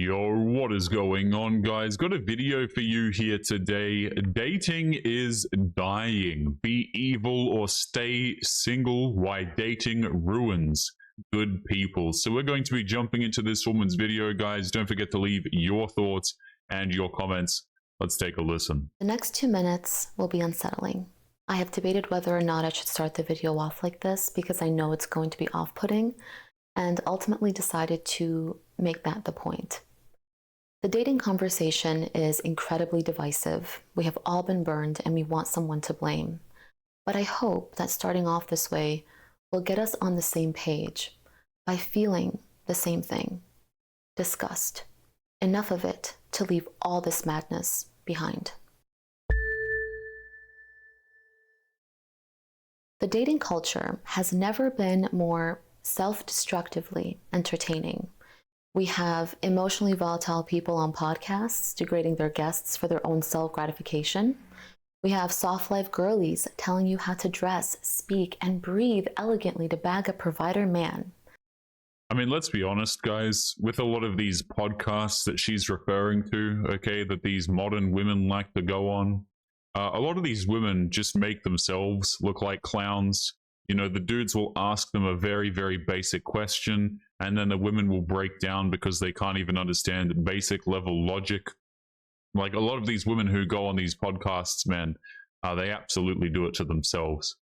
Yo, what is going on, guys? Got a video for you here today. Dating is dying. Be evil or stay single. Why dating ruins good people. So we're going to be jumping into this woman's video, guys. Don't forget to leave your thoughts and your comments. Let's take a listen. The next 2 minutes will be unsettling. I have debated whether or not I should start the video off like this because I know it's going to be off-putting, and ultimately decided to make that the point. The dating conversation is incredibly divisive. We have all been burned and we want someone to blame. But I hope that starting off this way will get us on the same page by feeling the same thing. Disgust. Enough of it to leave all this madness behind. The dating culture has never been more self-destructively entertaining. We have emotionally volatile people on podcasts degrading their guests for their own self-gratification. We have soft life girlies telling you how to dress, speak, and breathe elegantly to bag a provider man. I mean, let's be honest, guys, with a lot of these podcasts that she's referring to, okay, that these modern women like to go on, a lot of these women just make themselves look like clowns. You know, the dudes will ask them a very, very basic question, and then the women will break down because they can't even understand basic level logic. Like, a lot of these women who go on these podcasts, man, they absolutely do it to themselves.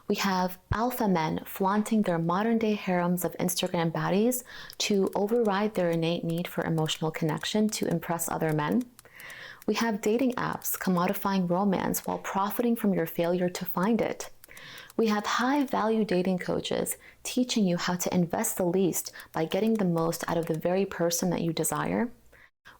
We have alpha men flaunting their modern-day harems of Instagram baddies to override their innate need for emotional connection to impress other men. We have dating apps commodifying romance while profiting from your failure to find it. We have high-value dating coaches teaching you how to invest the least by getting the most out of the very person that you desire.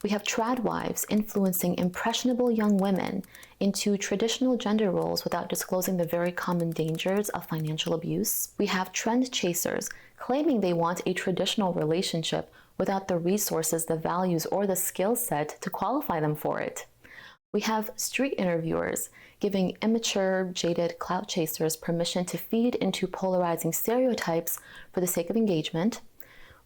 We have trad wives influencing impressionable young women into traditional gender roles without disclosing the very common dangers of financial abuse. We have trend chasers claiming they want a traditional relationship without the resources, the values, or the skill set to qualify them for it. We have street interviewers giving immature, jaded clout chasers permission to feed into polarizing stereotypes for the sake of engagement.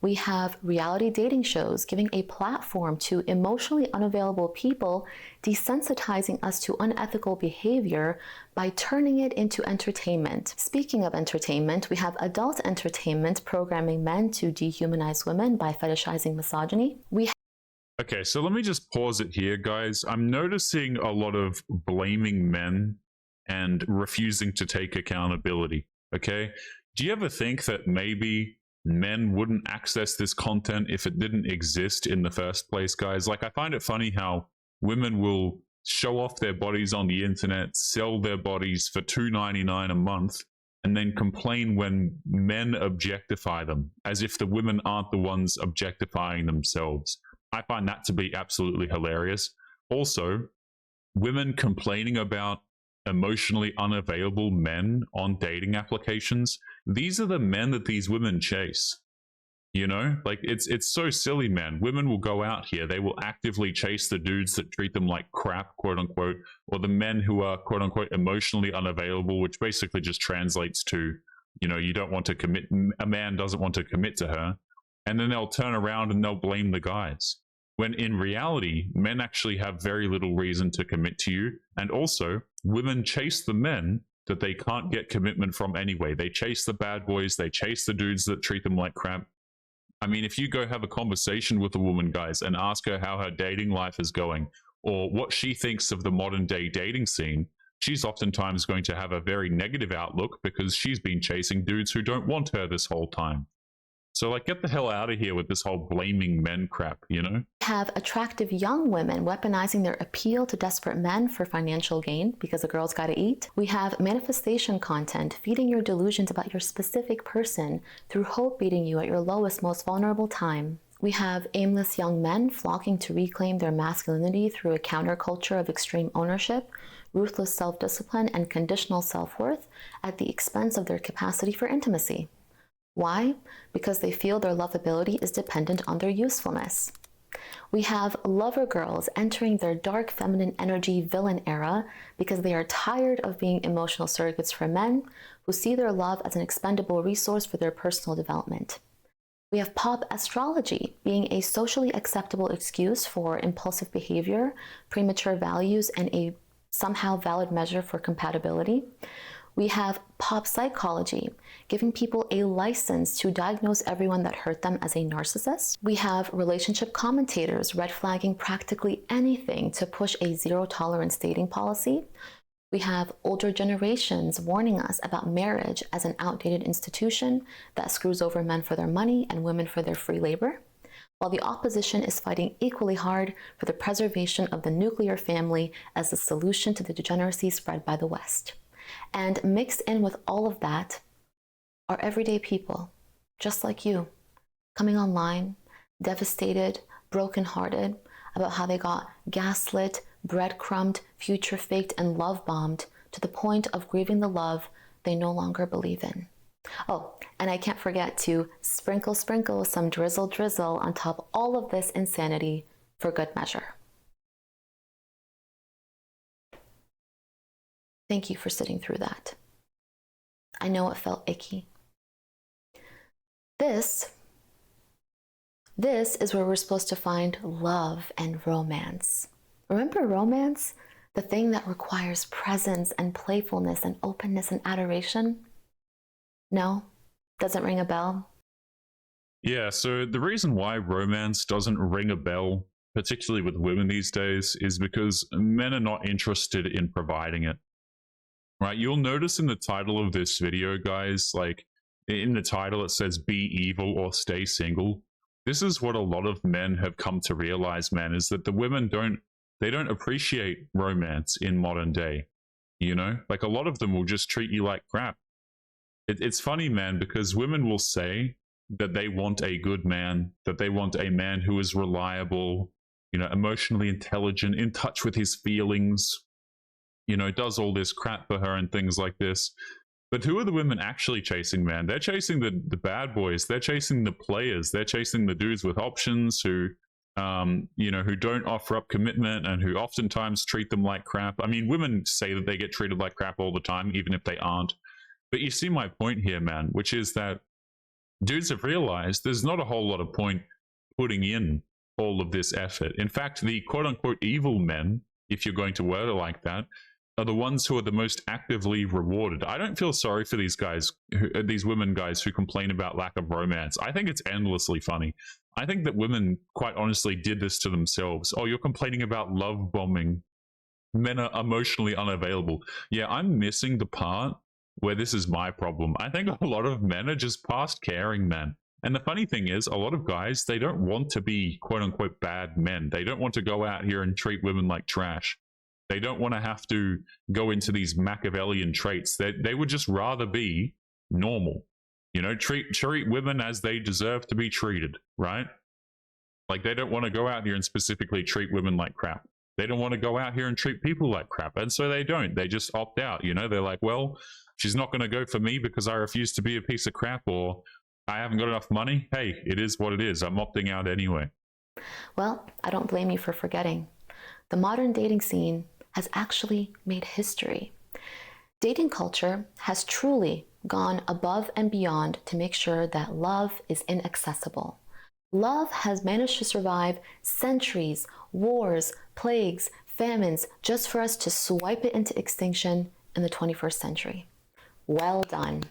We have reality dating shows giving a platform to emotionally unavailable people, desensitizing us to unethical behavior by turning it into entertainment. Speaking of entertainment, we have adult entertainment programming men to dehumanize women by fetishizing misogyny. Okay, so let me just pause it here, guys. I'm noticing a lot of blaming men and refusing to take accountability, okay? Do you ever think that maybe men wouldn't access this content if it didn't exist in the first place, guys? Like, I find it funny how women will show off their bodies on the internet, sell their bodies for $2.99 a month, and then complain when men objectify them, as if the women aren't the ones objectifying themselves. I find that to be absolutely hilarious. Also, women complaining about emotionally unavailable men on dating applications. These are the men that these women chase. You know, like, it's so silly, man. Women will go out here, they will actively chase the dudes that treat them like crap, quote unquote, or the men who are, quote unquote, emotionally unavailable, which basically just translates to, you know, you don't want to commit, a man doesn't want to commit to her. And then they'll turn around and they'll blame the guys. When in reality, men actually have very little reason to commit to you. And also, women chase the men that they can't get commitment from anyway. They chase the bad boys, they chase the dudes that treat them like crap. I mean, if you go have a conversation with a woman, guys, and ask her how her dating life is going, or what she thinks of the modern day dating scene, she's oftentimes going to have a very negative outlook because she's been chasing dudes who don't want her this whole time. So, like, get the hell out of here with this whole blaming men crap, you know? Have attractive young women weaponizing their appeal to desperate men for financial gain because a girl's gotta eat. We have manifestation content feeding your delusions about your specific person through hope beating you at your lowest, most vulnerable time. We have aimless young men flocking to reclaim their masculinity through a counterculture of extreme ownership, ruthless self-discipline, and conditional self-worth at the expense of their capacity for intimacy. Why? Because they feel their lovability is dependent on their usefulness. We have lover girls entering their dark feminine energy villain era because they are tired of being emotional surrogates for men who see their love as an expendable resource for their personal development. We have pop astrology being a socially acceptable excuse for impulsive behavior, premature values, and a somehow valid measure for compatibility. We have pop psychology, giving people a license to diagnose everyone that hurt them as a narcissist. We have relationship commentators red flagging practically anything to push a zero tolerance dating policy. We have older generations warning us about marriage as an outdated institution that screws over men for their money and women for their free labor, while the opposition is fighting equally hard for the preservation of the nuclear family as the solution to the degeneracy spread by the West. And mixed in with all of that are everyday people, just like you, coming online, devastated, brokenhearted about how they got gaslit, breadcrumbed, future faked, and love bombed to the point of grieving the love they no longer believe in. Oh, and I can't forget to sprinkle some drizzle on top of all of this insanity for good measure. Thank you for sitting through that. I know it felt icky. This is where we're supposed to find love and romance. Remember romance? The thing that requires presence and playfulness and openness and adoration? No? Doesn't ring a bell? Yeah, so the reason why romance doesn't ring a bell, particularly with women these days, is because men are not interested in providing it. Right? You'll notice in the title of this video, guys, like in the title it says be evil or stay single. This is what a lot of men have come to realize, man, is that the women don't appreciate romance in modern day. You know, like a lot of them will just treat you like crap. It's funny, man, because women will say that they want a good man, that they want a man who is reliable, you know, emotionally intelligent, in touch with his feelings, you know, does all this crap for her and things like this. But who are the women actually chasing, man? They're chasing the bad boys. They're chasing the players. They're chasing the dudes with options who, you know, who don't offer up commitment and who oftentimes treat them like crap. I mean, women say that they get treated like crap all the time, even if they aren't. But you see my point here, man, which is that dudes have realized there's not a whole lot of point putting in all of this effort. In fact, the quote unquote evil men, if you're going to word it like that, are the ones who are the most actively rewarded. I don't feel sorry for these guys, these women guys who complain about lack of romance. I think it's endlessly funny. I think that women, quite honestly, did this to themselves. Oh, you're complaining about love bombing. Men are emotionally unavailable. Yeah, I'm missing the part where this is my problem. I think a lot of men are just past caring men. And the funny thing is, a lot of guys, they don't want to be quote unquote bad men. They don't want to go out here and treat women like trash. They don't want to have to go into these Machiavellian traits. They would just rather be normal. You know, treat women as they deserve to be treated, right? Like they don't want to go out here and specifically treat women like crap. They don't want to go out here and treat people like crap. And so they don't. They just opt out, you know? They're like, well, she's not going to go for me because I refuse to be a piece of crap, or I haven't got enough money. Hey, it is what it is. I'm opting out anyway. Well, I don't blame you for forgetting. The modern dating scene has actually made history. Dating culture has truly gone above and beyond to make sure that love is inaccessible. Love has managed to survive centuries, wars, plagues, famines, just for us to swipe it into extinction in the 21st century. Well done.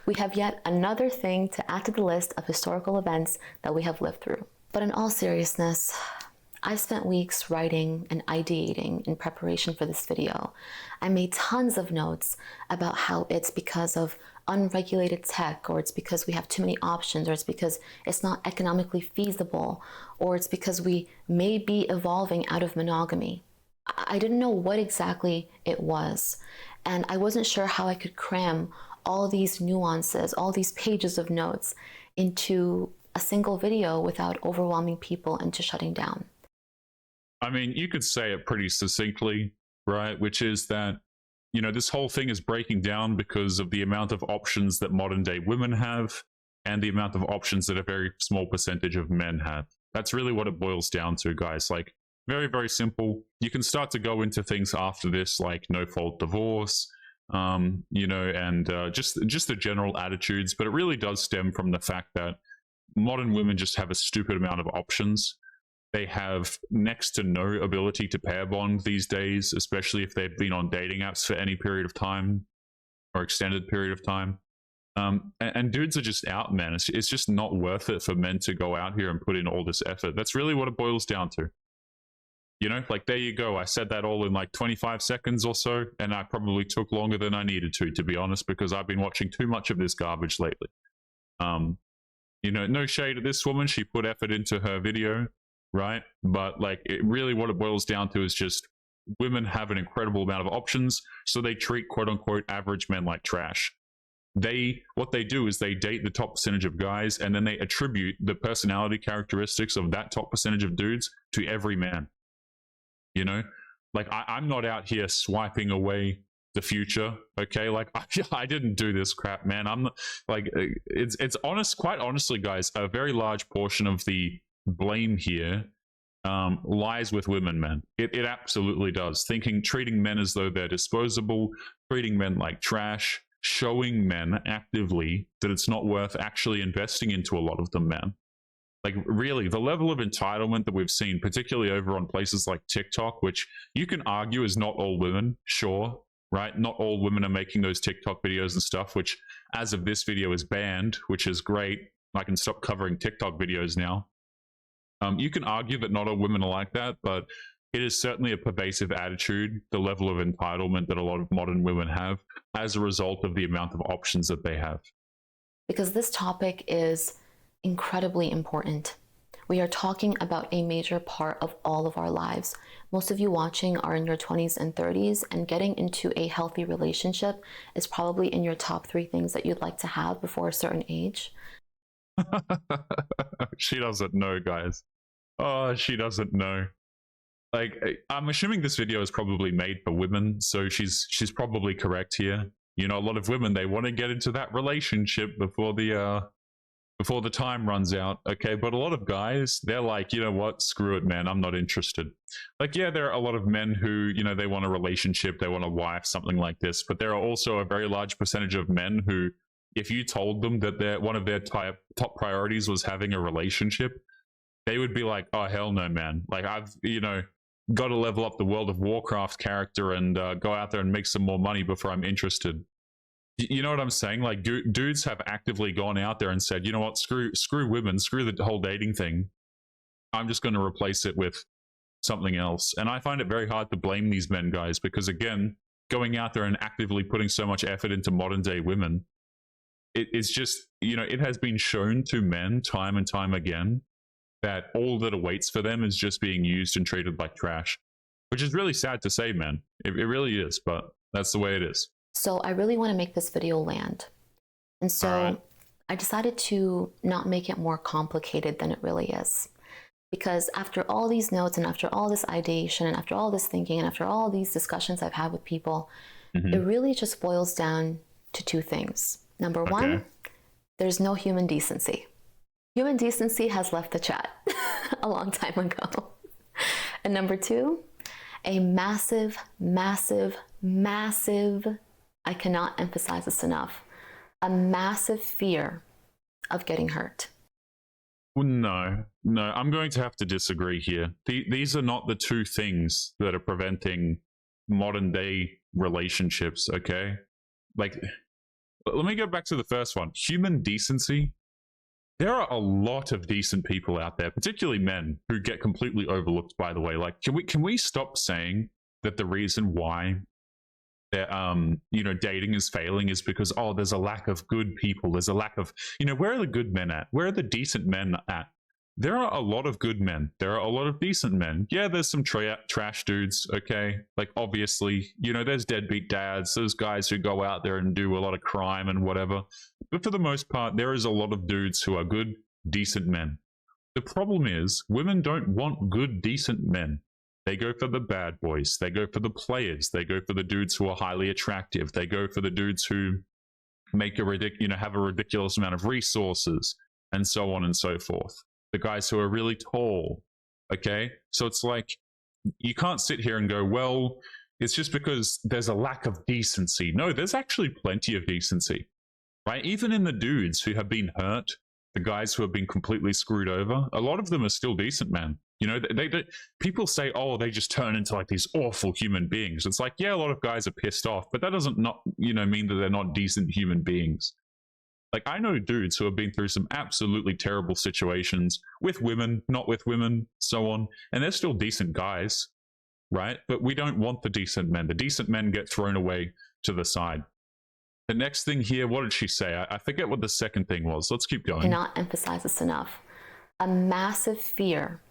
We have yet another thing to add to the list of historical events that we have lived through. But in all seriousness, I've spent weeks writing and ideating in preparation for this video. I made tons of notes about how it's because of unregulated tech, or it's because we have too many options, or it's because it's not economically feasible, or it's because we may be evolving out of monogamy. I didn't know what exactly it was, and I wasn't sure how I could cram all these nuances, all these pages of notes into a single video without overwhelming people into shutting down. I mean, you could say it pretty succinctly, right? Which is that, you know, this whole thing is breaking down because of the amount of options that modern day women have and the amount of options that a very small percentage of men have. That's really what it boils down to, guys. Like, very, very simple. You can start to go into things after this, like no-fault divorce, you know, and just the general attitudes. But it really does stem from the fact that modern women just have a stupid amount of options. They have next to no ability to pair bond these days, especially if they've been on dating apps for any period of time or extended period of time. And dudes are just out, man. It's just not worth it for men to go out here and put in all this effort. That's really what it boils down to. You know, like, there you go. I said that all in like 25 seconds or so, and I probably took longer than I needed to be honest, because I've been watching too much of this garbage lately. You know, no shade at this woman. She put effort into her video, right? But like, it really, what it boils down to is just women have an incredible amount of options, so they treat quote unquote average men like trash. What they do is they date the top percentage of guys, and then they attribute the personality characteristics of that top percentage of dudes to every man. You know, like, I'm not out here swiping away the future, okay? Like, I didn't do this crap, man. I'm like, it's honest, quite honestly, guys, a very large portion of the blame here lies with women, man. It absolutely does. Treating men as though they're disposable, treating men like trash, showing men actively that it's not worth actually investing into a lot of them, man. Like, really, the level of entitlement that we've seen, particularly over on places like TikTok, which you can argue is not all women, sure, right? Not all women are making those TikTok videos and stuff, which as of this video is banned, which is great. I can stop covering TikTok videos now. You can argue that not all women are like that, but it is certainly a pervasive attitude, the level of entitlement that a lot of modern women have as a result of the amount of options that they have. Because this topic is incredibly important. We are talking about a major part of all of our lives. Most of you watching are in your 20s and 30s, and getting into a healthy relationship is probably in your top 3 things that you'd like to have before a certain age. She doesn't know, guys. Oh, she doesn't know. Like, I'm assuming this video is probably made for women, so she's probably correct here. You know, a lot of women, they want to get into that relationship before the time runs out, okay? But a lot of guys, they're like, you know what, screw it, man, I'm not interested. Like, yeah, there are a lot of men who, you know, they want a relationship, they want a wife, something like this, but there are also a very large percentage of men who, if you told them that one of their top priorities was having a relationship, they would be like, oh, hell no, man. Like, I've, you know, got to level up the World of Warcraft character and go out there and make some more money before I'm interested. You know what I'm saying? Like, dudes have actively gone out there and said, you know what, screw women, screw the whole dating thing. I'm just going to replace it with something else. And I find it very hard to blame these men, guys, because again, going out there and actively putting so much effort into modern day women, it's just, you know, it has been shown to men time and time again that all that awaits for them is just being used and treated like trash, which is really sad to say, man. It really is, but that's the way it is. So I really want to make this video land. And so I decided to not make it more complicated than it really is. Because after all these notes and after all this ideation and after all this thinking and after all these discussions I've had with people, it really just boils down to 2 things. Number 1, there's no human decency. Human decency has left the chat a long time ago. And number 2, a massive, massive, massive, I cannot emphasize this enough, a massive fear of getting hurt. No, I'm going to have to disagree here. These are not the 2 things that are preventing modern day relationships, okay? Like, let me go back to the first one. Human decency. There are a lot of decent people out there, particularly men, who get completely overlooked, by the way. Like, can we stop saying that the reason why you know, dating is failing is because, oh, there's a lack of good people. There's a lack of, you know, where are the good men at? Where are the decent men at? There are a lot of good men. There are a lot of decent men. Yeah, there's some trash dudes, okay? Like, obviously, you know, there's deadbeat dads. There's guys who go out there and do a lot of crime and whatever. But for the most part, there is a lot of dudes who are good, decent men. The problem is, women don't want good, decent men. They go for the bad boys. They go for the players. They go for the dudes who are highly attractive. They go for the dudes who make have a ridiculous amount of resources, and so on and so forth. The guys who are really tall. Okay, so it's like, you can't sit here and go, well, it's just because there's a lack of decency. No, there's actually plenty of decency, right? Even in the dudes who have been hurt the guys who have been completely screwed over, a lot of them are still decent men. You know, people say, oh, they just turn into like these awful human beings. It's like, yeah, a lot of guys are pissed off, but that doesn't mean that they're not decent human beings. Like, I know dudes who have been through some absolutely terrible situations with women, not with women, so on, and they're still decent guys, right? But we don't want the decent men. The decent men get thrown away to the side. The next thing here, what did she say? I forget what the second thing was. Let's keep going. Cannot emphasize this enough. A massive fear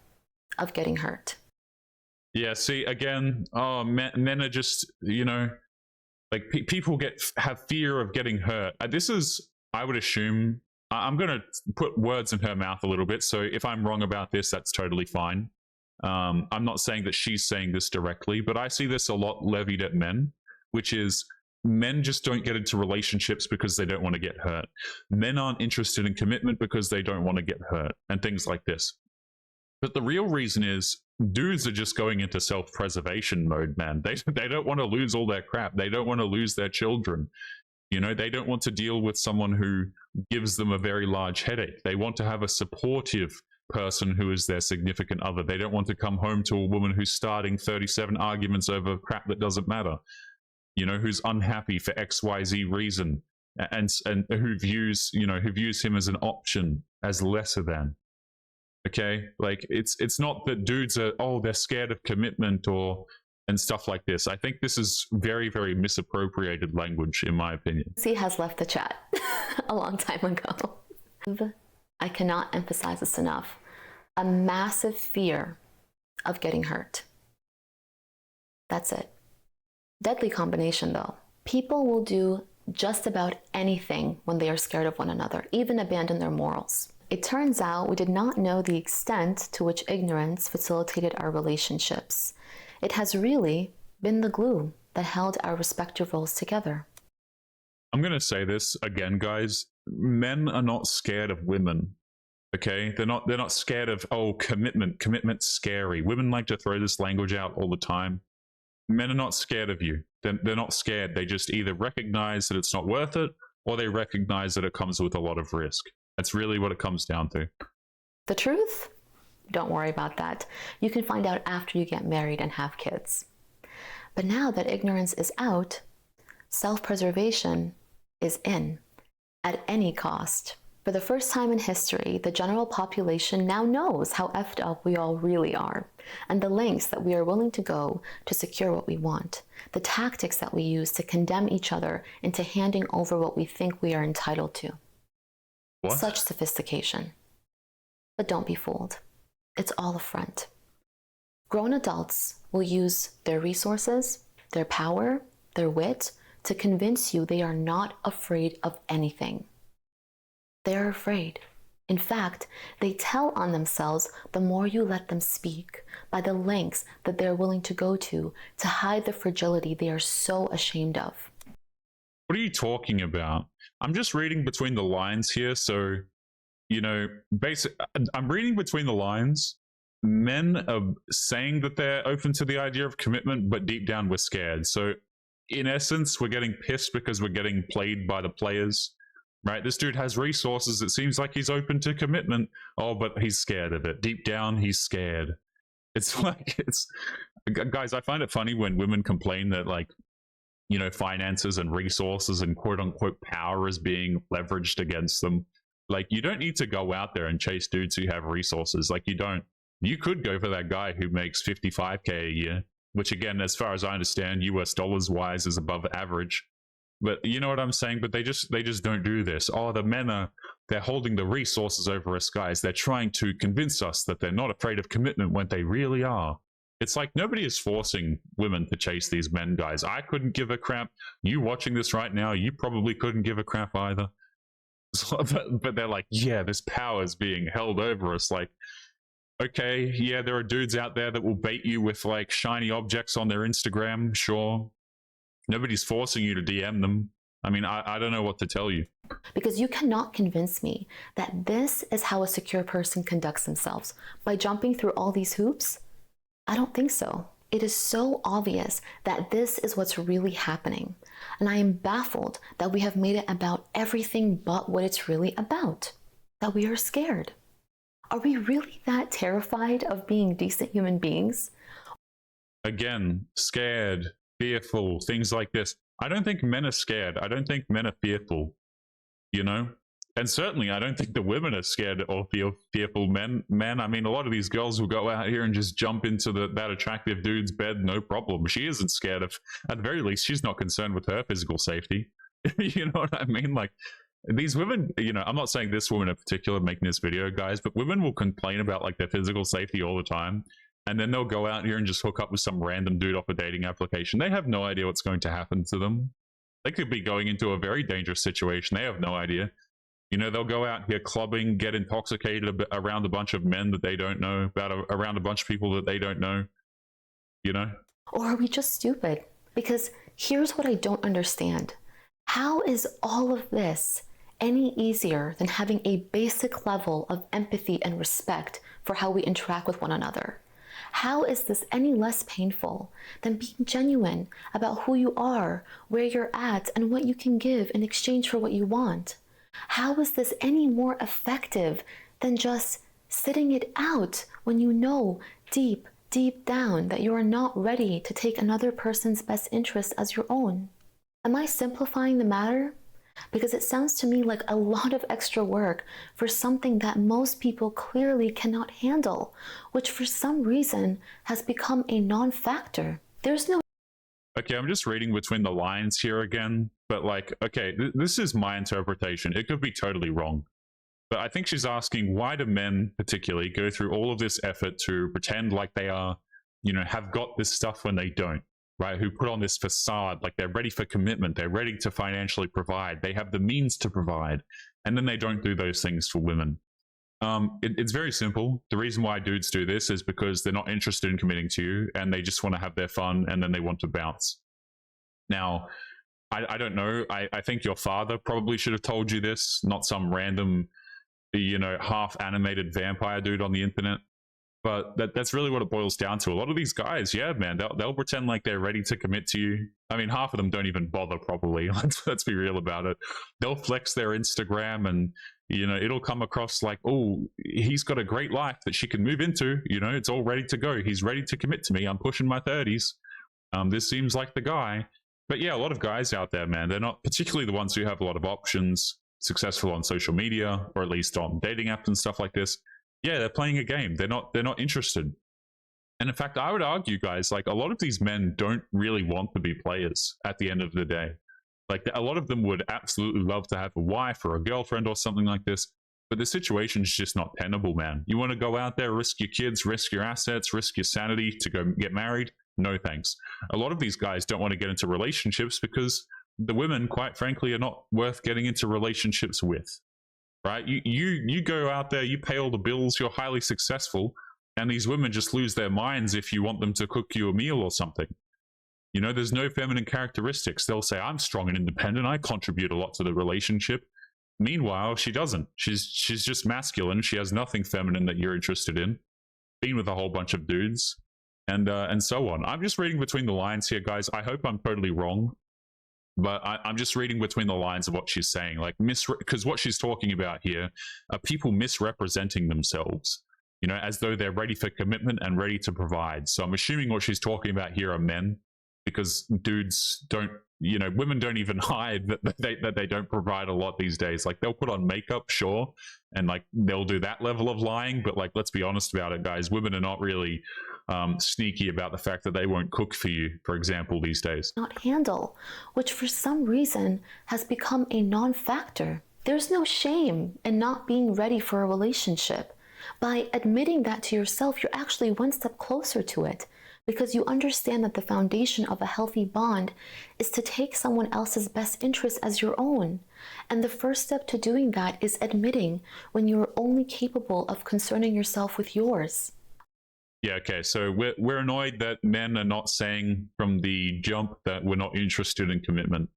of getting hurt. Yeah, see, again, oh, men are just, you know, like people have fear of getting hurt. This is, I would assume, I'm going to put words in her mouth a little bit. So if I'm wrong about this, that's totally fine. I'm not saying that she's saying this directly, but I see this a lot levied at men, which is men just don't get into relationships because they don't want to get hurt. Men aren't interested in commitment because they don't want to get hurt and things like this. But the real reason is dudes are just going into self-preservation mode, man. They don't want to lose all their crap. They don't want to lose their children. You know, they don't want to deal with someone who gives them a very large headache. They want to have a supportive person who is their significant other. They don't want to come home to a woman who's starting 37 arguments over crap that doesn't matter. You know, who's unhappy for XYZ reason and who views him as an option, as lesser than. Okay, like it's not that dudes are, oh, they're scared of commitment and stuff like this. I think this is very, very misappropriated language, in my opinion. C has left the chat a long time ago. I cannot emphasize this enough. A massive fear of getting hurt. That's it. Deadly combination, though. People will do just about anything when they are scared of one another, even abandon their morals. It turns out we did not know the extent to which ignorance facilitated our relationships. It has really been the glue that held our respective roles together. I'm going to say this again, guys. Men are not scared of women. Okay? They're not scared of, oh, commitment. Commitment's scary. Women like to throw this language out all the time. Men are not scared of you. They're not scared. They just either recognize that it's not worth it, or they recognize that it comes with a lot of risk. That's really what it comes down to. The truth? Don't worry about that. You can find out after you get married and have kids. But now that ignorance is out, self-preservation is in, at any cost. For the first time in history, the general population now knows how effed up we all really are, and the lengths that we are willing to go to secure what we want, the tactics that we use to condemn each other into handing over what we think we are entitled to. What? Such sophistication. But don't be fooled. It's all a front. Grown adults will use their resources, their power, their wit to convince you they are not afraid of anything. They're afraid. In fact, they tell on themselves the more you let them speak, by the lengths that they're willing to go to hide the fragility they are so ashamed of. What are you talking about? I'm just reading between the lines here. So, you know, I'm reading between the lines. Men are saying that they're open to the idea of commitment, but deep down we're scared. So in essence, we're getting pissed because we're getting played by the players, right? This dude has resources. It seems like he's open to commitment. Oh, but he's scared of it. Deep down, he's scared. It's like, guys, I find it funny when women complain that, like, you know, finances and resources and quote unquote power is being leveraged against them. Like, you don't need to go out there and chase dudes who have resources. Like, you don't. You could go for that guy who makes $55K a year, which, again, as far as I understand, US dollars wise is above average. But you know what I'm saying? But they just don't do this. Oh, the men they're holding the resources over us, guys. They're trying to convince us that they're not afraid of commitment when they really are. It's like nobody is forcing women to chase these men, guys. I couldn't give a crap. You watching this right now, you probably couldn't give a crap either. So, but they're like, yeah, this power is being held over us. Like, okay, yeah, there are dudes out there that will bait you with like shiny objects on their Instagram, sure. Nobody's forcing you to DM them. I mean, I don't know what to tell you. Because you cannot convince me that this is how a secure person conducts themselves, by jumping through all these hoops. I don't think so. It is so obvious that this is what's really happening. And I am baffled that we have made it about everything but what it's really about. that we are scared. Are we really that terrified of being decent human beings? Again, scared, fearful, things like this. I don't think men are scared. I don't think men are fearful, you know? And certainly, I don't think the women are scared or fearful men. I mean, a lot of these girls will go out here and just jump into that attractive dude's bed, no problem. She isn't scared of, at the very least, she's not concerned with her physical safety. You know what I mean? Like, these women, you know, I'm not saying this woman in particular making this video, guys, but women will complain about like their physical safety all the time. And then they'll go out here and just hook up with some random dude off a dating application. They have no idea what's going to happen to them. They could be going into a very dangerous situation. They have no idea. You know, they'll go out here clubbing, get intoxicated around a bunch of men that they don't know, around a bunch of people that they don't know, you know? Or are we just stupid? Because here's what I don't understand. How is all of this any easier than having a basic level of empathy and respect for how we interact with one another? How is this any less painful than being genuine about who you are, where you're at, and what you can give in exchange for what you want? How is this any more effective than just sitting it out when you know deep, deep down that you are not ready to take another person's best interest as your own? Am I simplifying the matter? Because it sounds to me like a lot of extra work for something that most people clearly cannot handle, which for some reason has become a non-factor. There's no... Okay, I'm just reading between the lines here again, but like, okay, this is my interpretation. It could be totally wrong. But I think she's asking, why do men particularly go through all of this effort to pretend like they are, you know, have got this stuff when they don't? Right, who put on this facade like they're ready for commitment, they're ready to financially provide, they have the means to provide, and then they don't do those things for women. It's very simple. The reason why dudes do this is because they're not interested in committing to you, and they just want to have their fun, and then they want to bounce. Now, I don't know. I think your father probably should have told you this, not some random, you know, half animated vampire dude on the internet. But that's really what it boils down to. A lot of these guys, yeah, man, they'll pretend like they're ready to commit to you. I mean, half of them don't even bother properly. Let's be real about it. They'll flex their Instagram and, you know, it'll come across like, oh, he's got a great life that she can move into. You know, it's all ready to go. He's ready to commit to me. I'm pushing my 30s. This seems like the guy. But yeah, a lot of guys out there, man, they're not particularly the ones who have a lot of options, successful on social media, or at least on dating apps and stuff like this. Yeah, they're playing a game. They're not interested. And in fact, I would argue, guys, like a lot of these men don't really want to be players at the end of the day. Like a lot of them would absolutely love to have a wife or a girlfriend or something like this, but the situation's just not tenable, man. You want to go out there, risk your kids, risk your assets, risk your sanity to go get married? No thanks. A lot of these guys don't want to get into relationships because the women, quite frankly, are not worth getting into relationships with. Right? You go out there, you pay all the bills, you're highly successful, and these women just lose their minds if you want them to cook you a meal or something. You know, there's no feminine characteristics. They'll say, I'm strong and independent, I contribute a lot to the relationship. Meanwhile, she doesn't. She's just masculine. She has nothing feminine that you're interested in. Been with a whole bunch of dudes, and so on. I'm just reading between the lines here, guys. I hope I'm totally wrong. But I'm just reading between the lines of what she's saying, like because what she's talking about here are people misrepresenting themselves, you know, as though they're ready for commitment and ready to provide. So I'm assuming what she's talking about here are men, because dudes don't, you know, women don't even hide that they don't provide a lot these days. Like they'll put on makeup, sure, and like they'll do that level of lying, but like let's be honest about it, guys. Women are not really sneaky about the fact that they won't cook for you, for example, these days. Not handle, which for some reason has become a non-factor. There's no shame in not being ready for a relationship. By admitting that to yourself, you're actually one step closer to it, because you understand that the foundation of a healthy bond is to take someone else's best interest as your own. And the first step to doing that is admitting when you're only capable of concerning yourself with yours. Yeah, okay, so we're annoyed that men are not saying from the jump that we're not interested in commitment.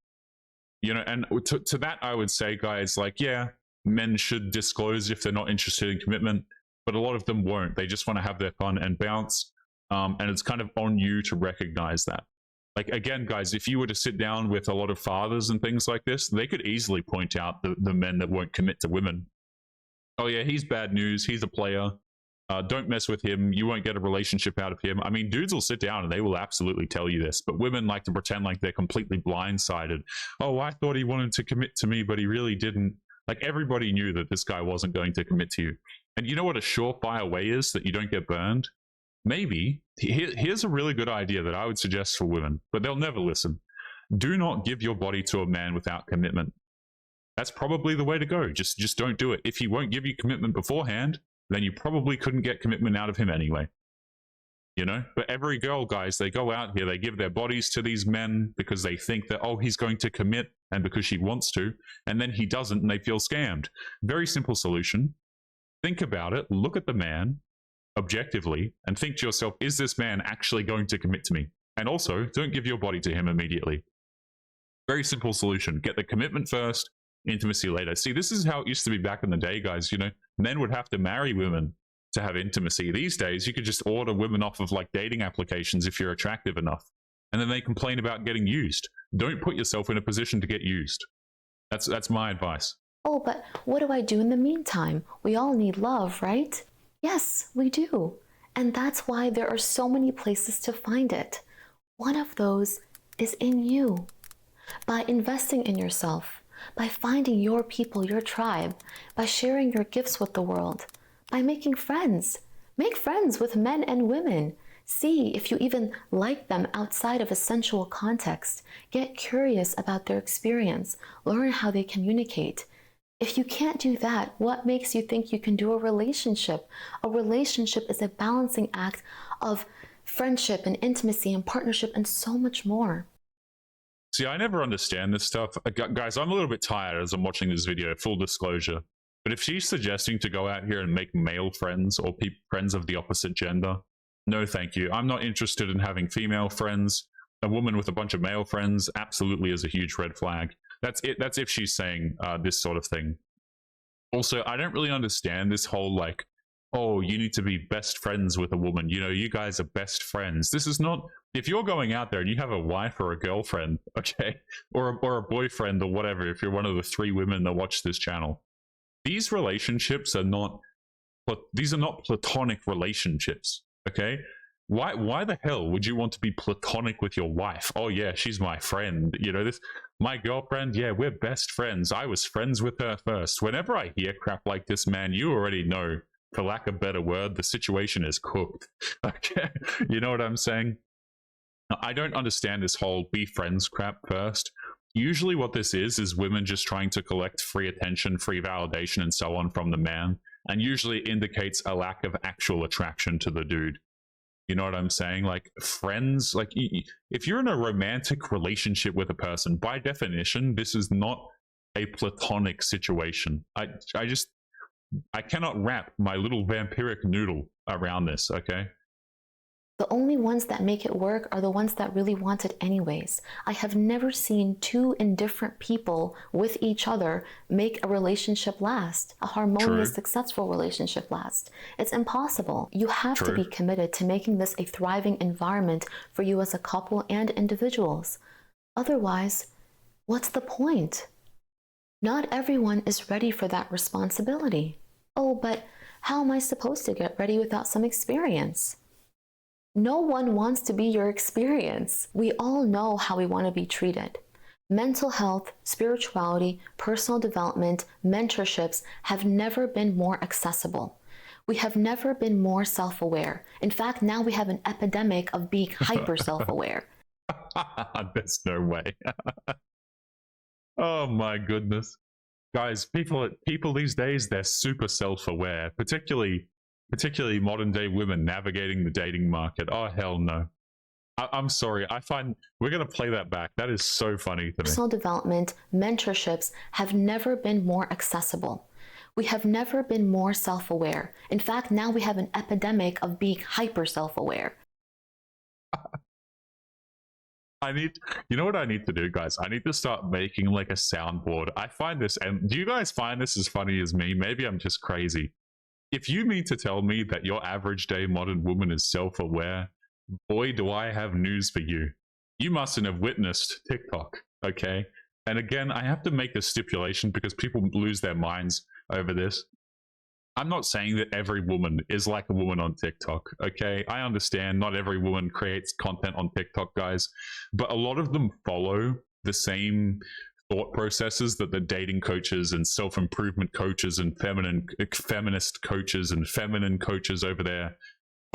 You know, and to that I would say, guys, like, yeah, men should disclose if they're not interested in commitment, but a lot of them won't. They just want to have their fun and bounce, and it's kind of on you to recognize that. Like, again, guys, if you were to sit down with a lot of fathers and things like this, they could easily point out the men that won't commit to women. oh yeah, he's bad news, he's a player, don't mess with him, you won't get a relationship out of him. I mean, dudes will sit down and they will absolutely tell you this, but women like to pretend like they're completely blindsided. Oh, I thought he wanted to commit to me, but he really didn't. Like, everybody knew that this guy wasn't going to commit to you. And you know what a surefire way is that you don't get burned? Maybe, here's a really good idea that I would suggest for women, but they'll never listen. Do not give your body to a man without commitment. That's probably the way to go. Just don't do it. If he won't give you commitment beforehand, then you probably couldn't get commitment out of him anyway. You know? But every girl, guys, they go out here, they give their bodies to these men because they think that, oh, he's going to commit, and because she wants to, and then he doesn't, and they feel scammed. Very simple solution. Think about it, look at the man objectively, and think to yourself, is this man actually going to commit to me? And also, don't give your body to him immediately. Very simple solution. Get the commitment first, intimacy later. See, this is how it used to be back in the day, guys. You know, men would have to marry women to have intimacy. These days, you could just order women off of like dating applications if you're attractive enough. And then they complain about getting used. Don't put yourself in a position to get used. That's my advice. Oh, but what do I do in the meantime? We all need love, right? Yes, we do. And that's why there are so many places to find it. One of those is in you. By investing in yourself, by finding your people, your tribe, by sharing your gifts with the world, by making friends. Make friends with men and women. See if you even like them outside of a sensual context. Get curious about their experience. Learn how they communicate. If you can't do that, what makes you think you can do a relationship? A relationship is a balancing act of friendship and intimacy and partnership and so much more. See, I never understand this stuff. Guys, I'm a little bit tired as I'm watching this video, full disclosure. But if she's suggesting to go out here and make male friends or friends of the opposite gender, no thank you. I'm not interested in having female friends. A woman with a bunch of male friends absolutely is a huge red flag. That's it. That's if she's saying this sort of thing. Also, I don't really understand this whole like, oh, you need to be best friends with a woman. You know, you guys are best friends. This is not, if you're going out there and you have a wife or a girlfriend, okay, or a boyfriend or whatever, if you're one of the 3 women that watch this channel, these relationships are not, these are not platonic relationships, okay? Why the hell would you want to be platonic with your wife? Oh yeah, she's my friend. You know, this, my girlfriend, yeah, we're best friends. I was friends with her first. Whenever I hear crap like this, man, you already know, for lack of a better word, the situation is cooked. Okay, you know what I'm saying? I don't understand this whole be friends crap first. Usually what this is women just trying to collect free attention, free validation, and so on from the man, and usually indicates a lack of actual attraction to the dude. You know what I'm saying? Like, friends, like, if you're in a romantic relationship with a person, by definition, this is not a platonic situation. I cannot wrap my little vampiric noodle around this, okay? The only ones that make it work are the ones that really want it anyways. I have never seen 2 indifferent people with each other make a relationship last, a harmonious, successful relationship last. It's impossible. You have to be committed to making this a thriving environment for you as a couple and individuals. Otherwise, what's the point? Not everyone is ready for that responsibility. Oh, but how am I supposed to get ready without some experience? No one wants to be your experience. We all know how we want to be treated. Mental health, spirituality, personal development, mentorships have never been more accessible. We have never been more self-aware. In fact, now we have an epidemic of being hyper self-aware. There's no way. Oh my goodness. Guys, people these days, they're super self-aware, particularly modern day women navigating the dating market. Oh, hell no. I'm sorry. I find we're going to play that back. That is so funny to me. Personal development, mentorships have never been more accessible. We have never been more self-aware. In fact, now we have an epidemic of being hyper self-aware. You know what I need to do, guys? I need to start making like a soundboard. I find this, and do you guys find this as funny as me? Maybe I'm just crazy. If you mean to tell me that your average day modern woman is self-aware, boy, do I have news for you. You mustn't have witnessed TikTok, okay? And again, I have to make a stipulation because people lose their minds over this. I'm not saying that every woman is like a woman on TikTok, okay? I understand not every woman creates content on TikTok, guys, but a lot of them follow the same thought processes that the dating coaches and self-improvement coaches and feminist coaches and feminine coaches over there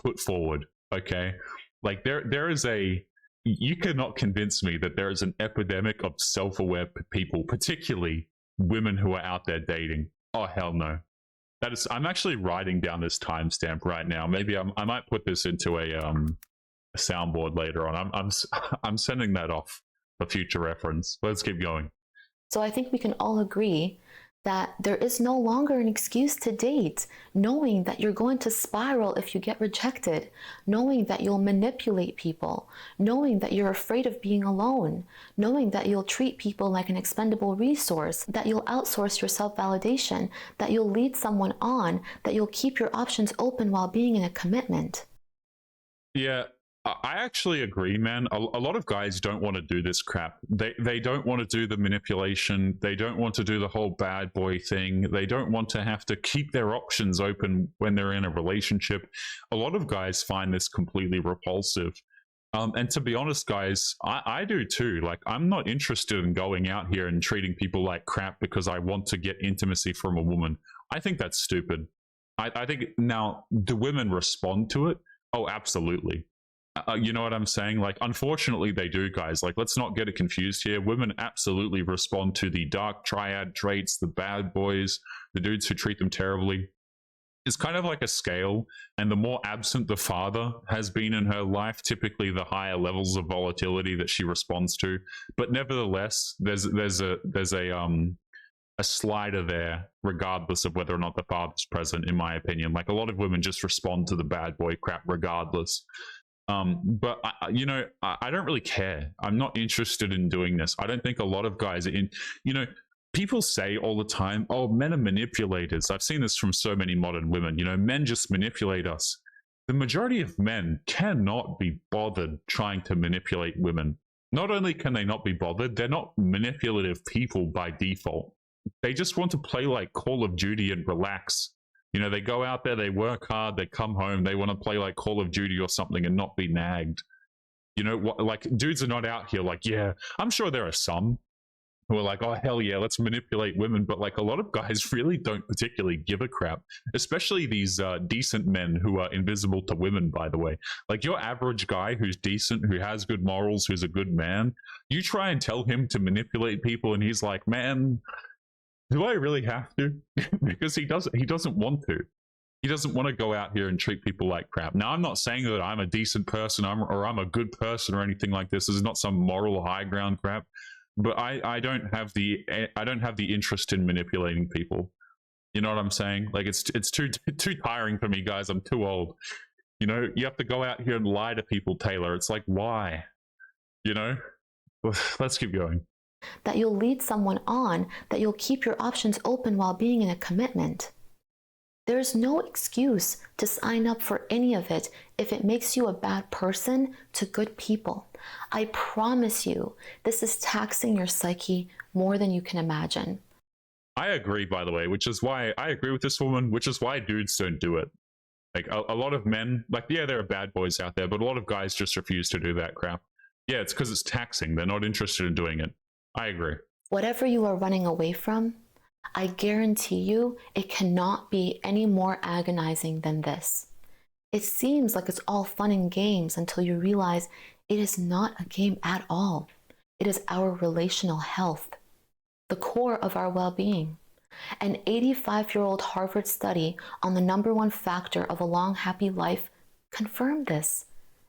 put forward, okay? Like there is a, you cannot convince me that there is an epidemic of self-aware people, particularly women who are out there dating. Oh, hell no. That is, I'm actually writing down this timestamp right now. Maybe I might put this into a soundboard later on. I'm sending that off for future reference. Let's keep going. So I think we can all agree that there is no longer an excuse to date, knowing that you're going to spiral if you get rejected, knowing that you'll manipulate people, knowing that you're afraid of being alone, knowing that you'll treat people like an expendable resource, that you'll outsource your self-validation, that you'll lead someone on, that you'll keep your options open while being in a commitment. Yeah, I actually agree, man. A lot of guys don't want to do this crap. They don't want to do the manipulation. They don't want to do the whole bad boy thing. They don't want to have to keep their options open when they're in a relationship. A lot of guys find this completely repulsive. And to be honest, guys, I do too. Like, I'm not interested in going out here and treating people like crap because I want to get intimacy from a woman. I think that's stupid. I think, now, do women respond to it? Oh, absolutely. You know what I'm saying? Like, unfortunately, they do, guys. Like, let's not get it confused here. Women absolutely respond to the dark triad traits, the bad boys, the dudes who treat them terribly. It's kind of like a scale, and the more absent the father has been in her life, typically the higher levels of volatility that she responds to. But nevertheless, there's a slider there, regardless of whether or not the father's present, in my opinion. Like, a lot of women just respond to the bad boy crap regardless. But I don't really care. I'm not interested in doing this. I don't think a lot of guys people say all the time, oh, men are manipulators. I've seen this from so many modern women. Men just manipulate us. The majority of men cannot be bothered trying to manipulate women. Not only can they not be bothered, they're not manipulative people by default. They just want to play like Call of Duty and relax. They go out there, they work hard, they come home, they want to play like Call of Duty or something and not be nagged. Like, dudes are not out here like, yeah, I'm sure there are some who are like, oh, hell yeah, let's manipulate women. But like, a lot of guys really don't particularly give a crap, especially these decent men who are invisible to women, by the way. Like, your average guy who's decent, who has good morals, who's a good man, you try and tell him to manipulate people and he's like, man, do I really have to? Because he doesn't want to. He doesn't want to go out here and treat people like crap. Now, I'm not saying that I'm a decent person or I'm a good person or anything like this. This is not some moral high ground crap. But I don't have the interest in manipulating people. You know what I'm saying? Like, it's too tiring for me, guys. I'm too old. You have to go out here and lie to people, Taylor. It's like, why? Let's keep going. That you'll lead someone on, that you'll keep your options open while being in a commitment. There's no excuse to sign up for any of it if it makes you a bad person to good people. I promise you, this is taxing your psyche more than you can imagine. I agree, by the way, which is why I agree with this woman, which is why dudes don't do it. Like, a lot of men, like, yeah, there are bad boys out there, but a lot of guys just refuse to do that crap. Yeah, it's because it's taxing. They're not interested in doing it. I agree. Whatever you are running away from, I guarantee you it cannot be any more agonizing than this. It seems like it's all fun and games until you realize it is not a game at all. It is our relational health, the core of our well-being. An 85-year-old Harvard study on the #1 factor of a long, happy life confirmed this.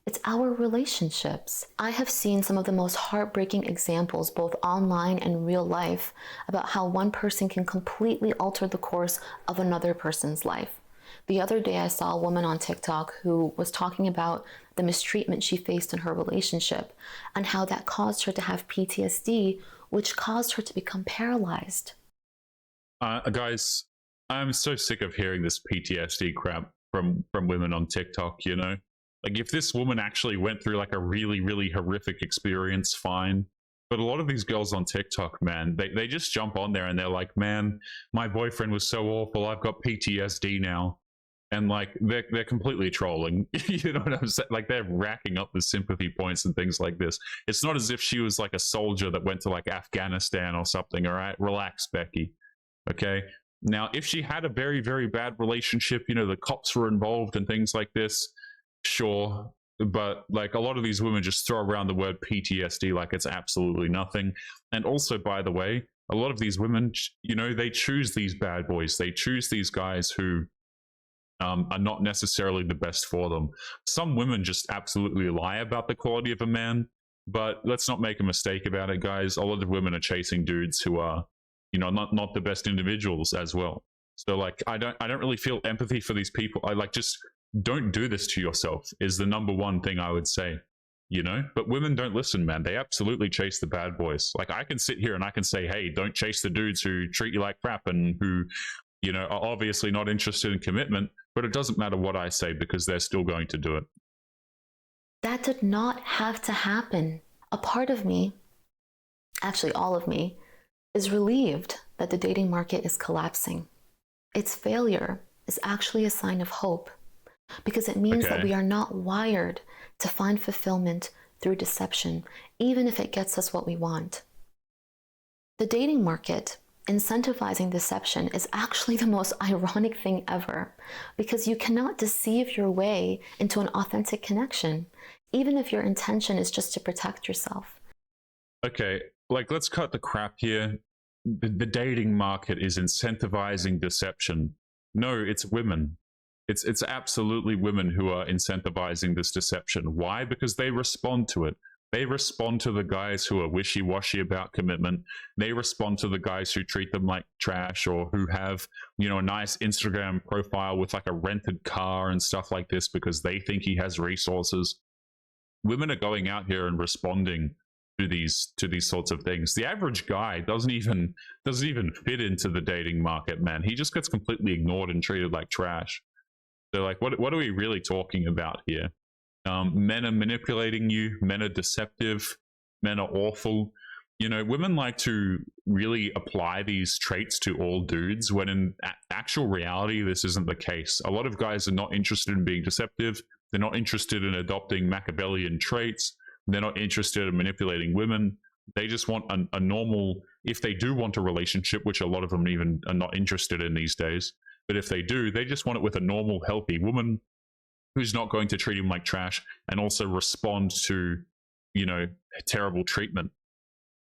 It's our relationships. I have seen some of the most heartbreaking examples, both online and real life, about how one person can completely alter the course of another person's life. The other day, I saw a woman on TikTok who was talking about the mistreatment she faced in her relationship and how that caused her to have PTSD, which caused her to become paralyzed. Guys, I'm so sick of hearing this PTSD crap from women on TikTok, Like, if this woman actually went through like a really, really horrific experience, fine. But a lot of these girls on TikTok, man, they just jump on there and they're like, man, my boyfriend was so awful, I've got PTSD now. And like they're completely trolling. You know what I'm saying? Like they're racking up the sympathy points and things like this. It's not as if she was like a soldier that went to like Afghanistan or something. All right, relax, Becky. Okay. Now, if she had a very, very bad relationship, you know, the cops were involved and things like this, sure. But like a lot of these women just throw around the word PTSD like it's absolutely nothing. And also, by the way, a lot of these women, you know, they choose these bad boys. They choose these guys who are not necessarily the best for them. Some women just absolutely lie about the quality of a man, but let's not make a mistake about it, guys. A lot of women are chasing dudes who are, you know, not the best individuals as well. So like, I don't really feel empathy for these people. I like, just don't do this to yourself is the number one thing I would say, you know. But women don't listen, man. They absolutely chase the bad boys. Like I can sit here and I can say, hey, don't chase the dudes who treat you like crap and who, you know, are obviously not interested in commitment, but it doesn't matter what I say because they're still going to do it. That did not have to happen. A part of me, actually all of me, is relieved that the dating market is collapsing. Its failure is actually a sign of hope because it means that we are not wired to find fulfillment through deception, even if it gets us what we want. The dating market, incentivizing deception, is actually the most ironic thing ever because you cannot deceive your way into an authentic connection, even if your intention is just to protect yourself. Okay, like let's cut the crap here. The dating market is incentivizing deception. No, it's women. It's absolutely women who are incentivizing this deception. Why? Because they respond to it. They respond to the guys who are wishy-washy about commitment. They respond to the guys who treat them like trash or who have, you know, a nice Instagram profile with like a rented car and stuff like this because they think he has resources. Women are going out here and responding to these sorts of things. The average guy doesn't even fit into the dating market, man. He just gets completely ignored and treated like trash. So like, what are we really talking about here? Men are manipulating you. Men are deceptive. Men are awful. You know, women like to really apply these traits to all dudes when in actual reality, this isn't the case. A lot of guys are not interested in being deceptive. They're not interested in adopting Machiavellian traits. They're not interested in manipulating women. They just want a normal, if they do want a relationship, which a lot of them even are not interested in these days. But if they do, they just want it with a normal, healthy woman who's not going to treat him like trash and also respond to, you know, terrible treatment.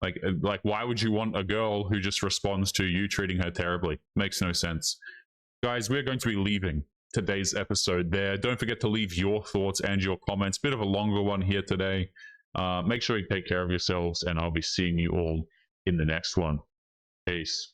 Like why would you want a girl who just responds to you treating her terribly? Makes no sense. Guys, we're going to be leaving today's episode there. Don't forget to leave your thoughts and your comments. Bit of a longer one here today. Make sure you take care of yourselves, and I'll be seeing you all in the next one. Peace.